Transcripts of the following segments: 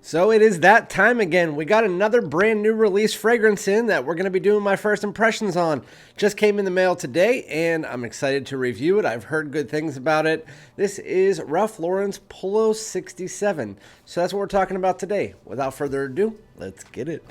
So it is that time again. We got another brand new release fragrance in that we're going to be doing my first impressions on. Just came in the mail today and I'm excited to review it. I've heard good things about it. This is Ralph Lauren's POLO 67. So that's what we're talking about today. Without further ado, let's get it.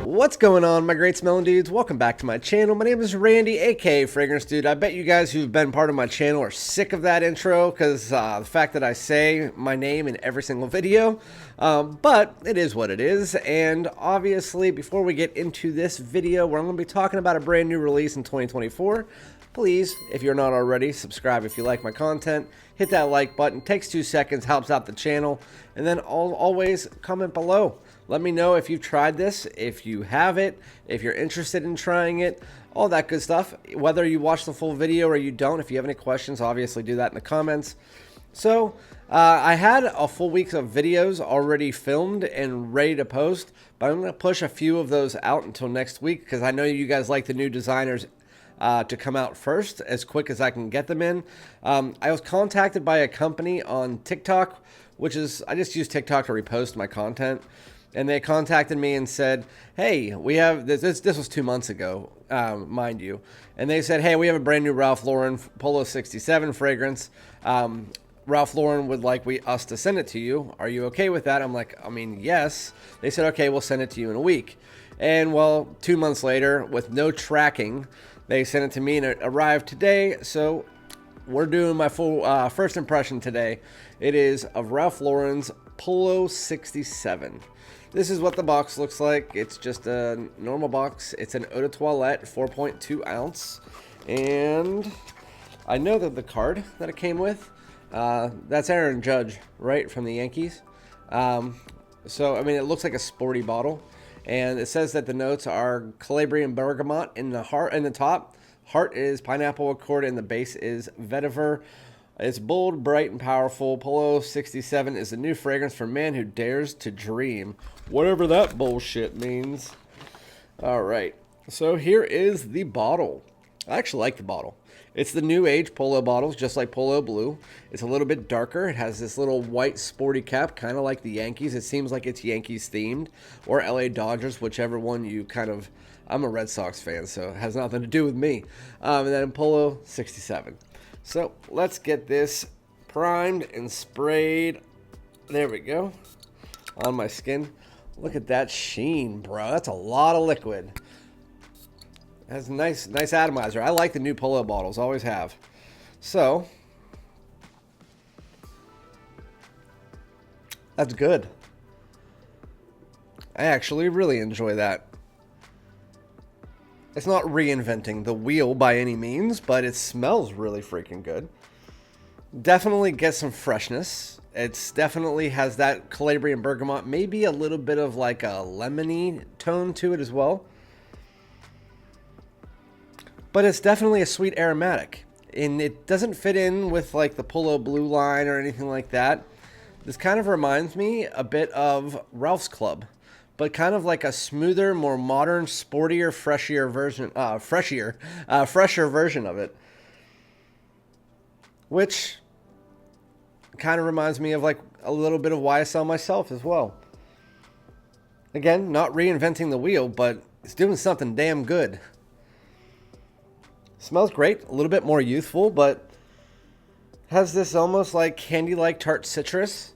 What's going on, my great smelling dudes? Welcome back to my channel. My name is Randy, aka Fragrance Dude. I bet you guys who've been part of my channel are sick of that intro because the fact that I say my name in every single video. But it is what it is. And obviously, before we get into this video where I'm going to be talking about a brand new release in 2024, please, if you're not already, subscribe if you like my content. Hit that like button. Takes 2 seconds, helps out the channel. And then always comment below. Let me know if you've tried this, if you have it, if you're interested in trying it, all that good stuff. Whether you watch the full video or you don't, if you have any questions, obviously do that in the comments. So, I had a full week of videos already filmed and ready to post, but I'm going to push a few of those out until next week because I know you guys like the new designers to come out first as quick as I can get them in. I was contacted by a company on TikTok, which is, I just use TikTok to repost my content. And they contacted me and said, hey, we have, this was 2 months ago, mind you. And they said, hey, we have a brand new Ralph Lauren POLO 67 fragrance. Ralph Lauren would like us to send it to you. Are you okay with that? I'm like, I mean, yes. They said, okay, we'll send it to you in a week. And well, 2 months later, with no tracking, they sent it to me and it arrived today. So we're doing my full first impression today. It is of Ralph Lauren's POLO 67. This is what the box looks like. It's just a normal box. It's an eau de toilette, 4.2 ounce. And I know that the card that it came with, that's Aaron Judge, right, from the Yankees. So, I mean, it looks like a sporty bottle. And it says that the notes are Calabrian bergamot in the heart, in the top. Heart is pineapple accord, and the base is vetiver. It's bold, bright, and powerful. POLO 67 is a new fragrance for man who dares to dream. Whatever that bullshit means. Alright, so here is the bottle. I actually like the bottle. It's the new age POLO bottles, just like POLO Blue. It's a little bit darker. It has this little white sporty cap, kind of like the Yankees. It seems like it's Yankees themed, or LA Dodgers, whichever one you kind of... I'm a Red Sox fan, so it has nothing to do with me. And then POLO 67. So let's get this primed and sprayed. There we go. On my skin. Look at that sheen, bro. That's a lot of liquid. That's nice atomizer. I like the new POLO bottles. Always have. So that's good. I actually really enjoy that. It's not reinventing the wheel by any means, but it smells really freaking good. Definitely gets some freshness. It's definitely has that Calabrian bergamot, maybe a little bit of like a lemony tone to it as well. But it's definitely a sweet aromatic. And it doesn't fit in with like the POLO Blue line or anything like that. This kind of reminds me a bit of Ralph's Club, but kind of like a smoother, more modern, sportier, fresher version of it. Which kind of reminds me of like a little bit of YSL myself as well. Again, not reinventing the wheel, but it's doing something damn good. Smells great, a little bit more youthful, but has this almost like candy-like tart citrus.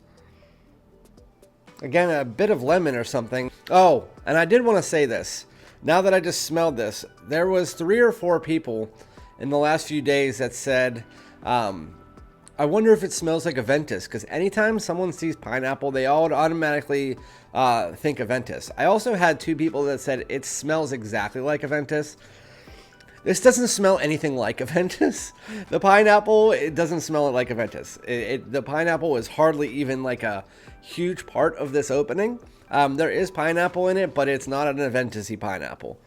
Again, a bit of lemon or something. Oh, and I did want to say this. Now that I just smelled this, there was 3 or 4 people in the last few days that said, I wonder if it smells like Aventus, because anytime someone sees pineapple, they all automatically think Aventus. I also had 2 people that said it smells exactly like Aventus. This doesn't smell anything like Aventus. The pineapple, it doesn't smell like Aventus. The pineapple is hardly even like a huge part of this opening. There is pineapple in it, but it's not an Aventus-y pineapple.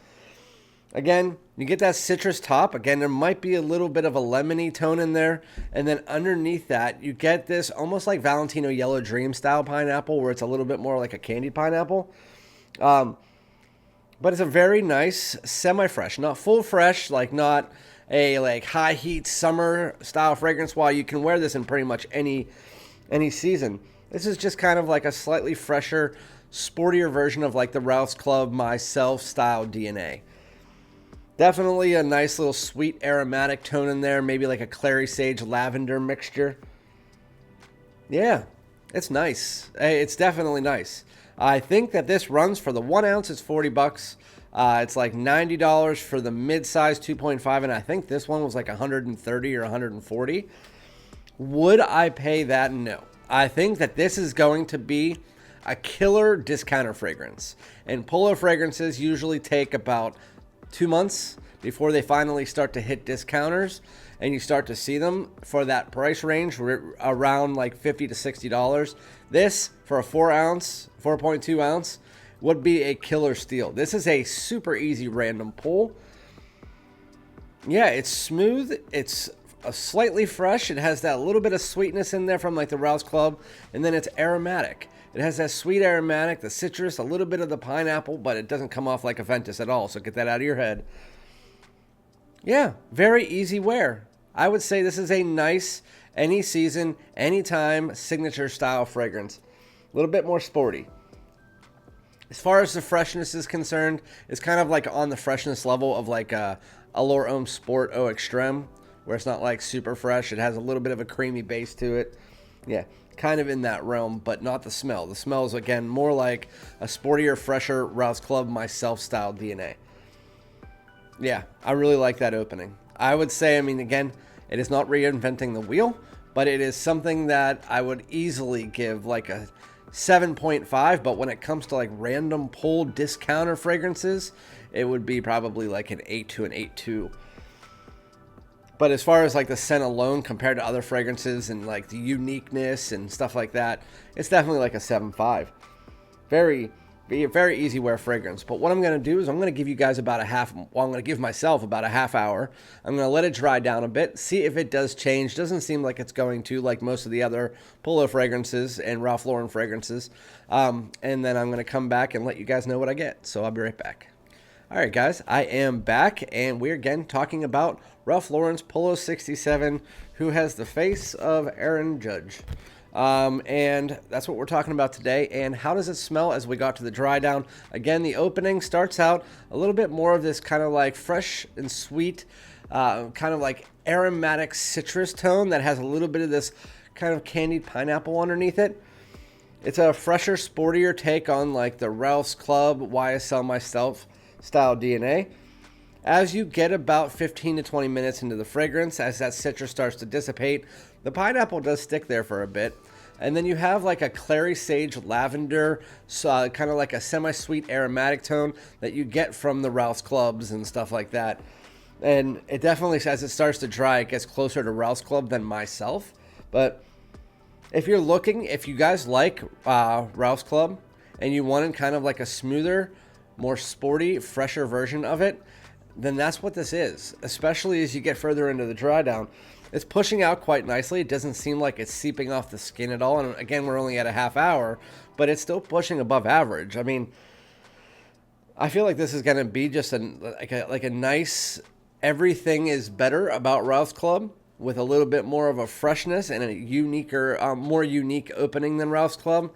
Again, You get that citrus top. Again, there might be a little bit of a lemony tone in there. And then underneath that, you get this almost like Valentino Yellow Dream style pineapple, where it's a little bit more like a candied pineapple. But it's a very nice semi-fresh, not full fresh, like not a like high heat summer style fragrance. While you can wear this in pretty much any season, this is just kind of like a slightly fresher, sportier version of like the Ralph's Club Myself style DNA. Definitely a nice little sweet aromatic tone in there, maybe like a clary sage lavender mixture. Yeah, it's nice. It's definitely nice. I think that this runs for the 1 ounce, it's $40. It's like $90 for the mid-size 2.5, and I think this one was like $130 or $140. Would I pay that? No. I think that this is going to be a killer discounter fragrance. And POLO fragrances usually take about 2 months before they finally start to hit discounters, and you start to see them for that price range around like $50 to $60. This for a 4 ounce, 4.2 ounce would be a killer steal. This is a super easy random pull. Yeah, it's smooth. It's slightly fresh. It has that little bit of sweetness in there from like the Ralph's Club, and then it's aromatic. It has that sweet aromatic, the citrus, a little bit of the pineapple, but it doesn't come off like a Ventus at all, so get that out of your head. Yeah, very easy wear. I would say this is a nice, any season, anytime signature style fragrance. A little bit more sporty. As far as the freshness is concerned, it's kind of like on the freshness level of like a Allure Homme Sport Eau Extreme, where it's not like super fresh. It has a little bit of a creamy base to it. Yeah, kind of in that realm, but not the smell. The smell is, again, more like a sportier, fresher Ralph's Club Myself style DNA. Yeah, I really like that opening. I would say, I mean, again, it is not reinventing the wheel, but it is something that I would easily give like a 7.5, but when it comes to like random pull discounter fragrances, it would be probably like an 8 to an 8.2. But as far as like the scent alone compared to other fragrances and like the uniqueness and stuff like that, it's definitely like a 7.5. Very easy wear fragrance. But what I'm going to do is I'm going to give you guys about I'm going to give myself about a half hour. I'm going to let it dry down a bit, see if it does change. Doesn't seem like it's going to, like most of the other POLO fragrances and Ralph Lauren fragrances. And then I'm going to come back and let you guys know what I get. So I'll be right back. All right, guys, I am back, and we're again talking about Ralph Lauren's POLO 67, who has the face of Aaron Judge. And that's what we're talking about today. And how does it smell as we got to the dry down? Again, the opening starts out a little bit more of this kind of like fresh and sweet, kind of like aromatic citrus tone that has a little bit of this kind of candied pineapple underneath it. It's a fresher, sportier take on like the Ralph's Club YSL Myself style DNA. As you get about 15 to 20 minutes into the fragrance, as that citrus starts to dissipate, the pineapple does stick there for a bit. And then you have like a clary sage lavender, kind of like a semi-sweet aromatic tone that you get from the Ralph's Clubs and stuff like that. And it definitely, as it starts to dry, it gets closer to Ralph's Club than Myself. But if you guys like Ralph's Club and you wanted kind of like a smoother, more sporty, fresher version of it, then that's what this is, especially as you get further into the dry down. It's pushing out quite nicely. It doesn't seem like it's seeping off the skin at all. And again, we're only at a half hour, but it's still pushing above average. I mean, I feel like this is going to be just like a nice, everything is better about Ralph's Club with a little bit more of a freshness and a more unique opening than Ralph's Club.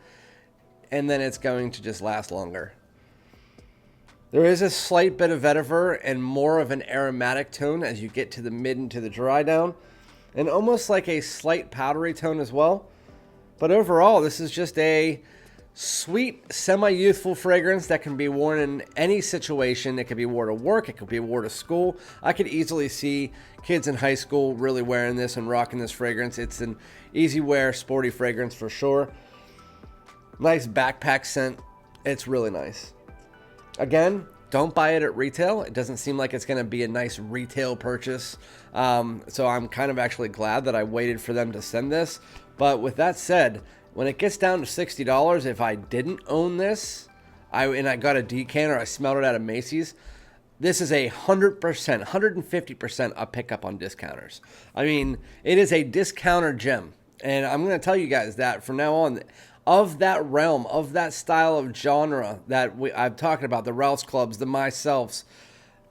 And then it's going to just last longer. There is a slight bit of vetiver and more of an aromatic tone as you get to the mid and to the dry down, and almost like a slight powdery tone as well. But overall, this is just a sweet, semi-youthful fragrance that can be worn in any situation. It could be worn to work, it could be worn to school. I could easily see kids in high school really wearing this and rocking this fragrance. It's an easy wear, sporty fragrance for sure. Nice backpack scent. It's really nice. Again, don't buy it at retail. It doesn't seem like it's going to be a nice retail purchase. So I'm kind of actually glad that I waited for them to send this. But with that said, when it gets down to $60, if I didn't own this, I got a decanter, I smelled it out of Macy's, This is 100%, 150% a pickup on discounters. I mean, it is a discounter gem. And I'm going to tell you guys that from now on, of that realm, of that style of genre that I've talked about, the Rouse Clubs, the Myselfs,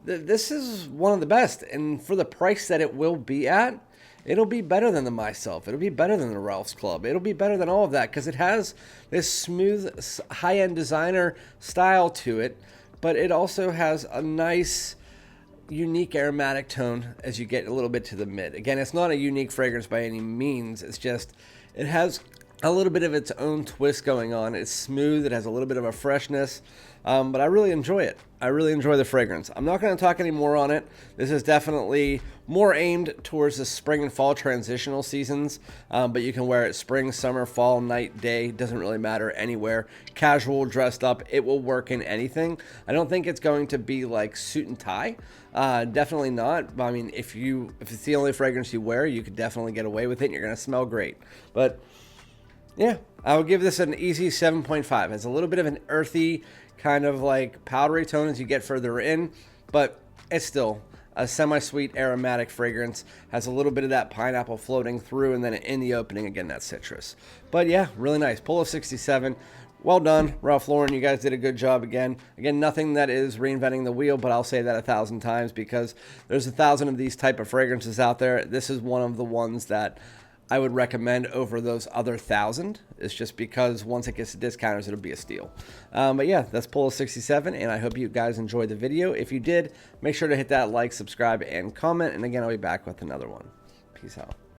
this is one of the best. And for the price that it will be at, it'll be better than the Myself. It'll be better than the Ralph's Club. It'll be better than all of that because it has this smooth, high-end designer style to it, but it also has a nice, unique aromatic tone as you get a little bit to the mid. Again, it's not a unique fragrance by any means. It's just, it has a little bit of its own twist going on. It's smooth. It has a little bit of a freshness, but I really enjoy it. I really enjoy the fragrance. I'm not going to talk any more on it. This is definitely more aimed towards the spring and fall transitional seasons, but you can wear it spring, summer, fall, night, day. Doesn't really matter anywhere. Casual, dressed up, it will work in anything. I don't think it's going to be like suit and tie. Definitely not. I mean, if it's the only fragrance you wear, you could definitely get away with it and you're going to smell great. But yeah, I would give this an easy 7.5. It's a little bit of an earthy, kind of like powdery tone as you get further in, but it's still a semi-sweet aromatic fragrance. Has a little bit of that pineapple floating through, and then in the opening, again, that citrus. But yeah, really nice. POLO 67. Well done, Ralph Lauren. You guys did a good job again. Again, nothing that is reinventing the wheel, but I'll say that 1,000 times because there's 1,000 of these type of fragrances out there. This is one of the ones that I would recommend over those other 1,000. It's just because once it gets to discounters, it'll be a steal. But yeah, that's POLO 67, and I hope you guys enjoyed the video. If you did, make sure to hit that like, subscribe, and comment. And again, I'll be back with another one. Peace out.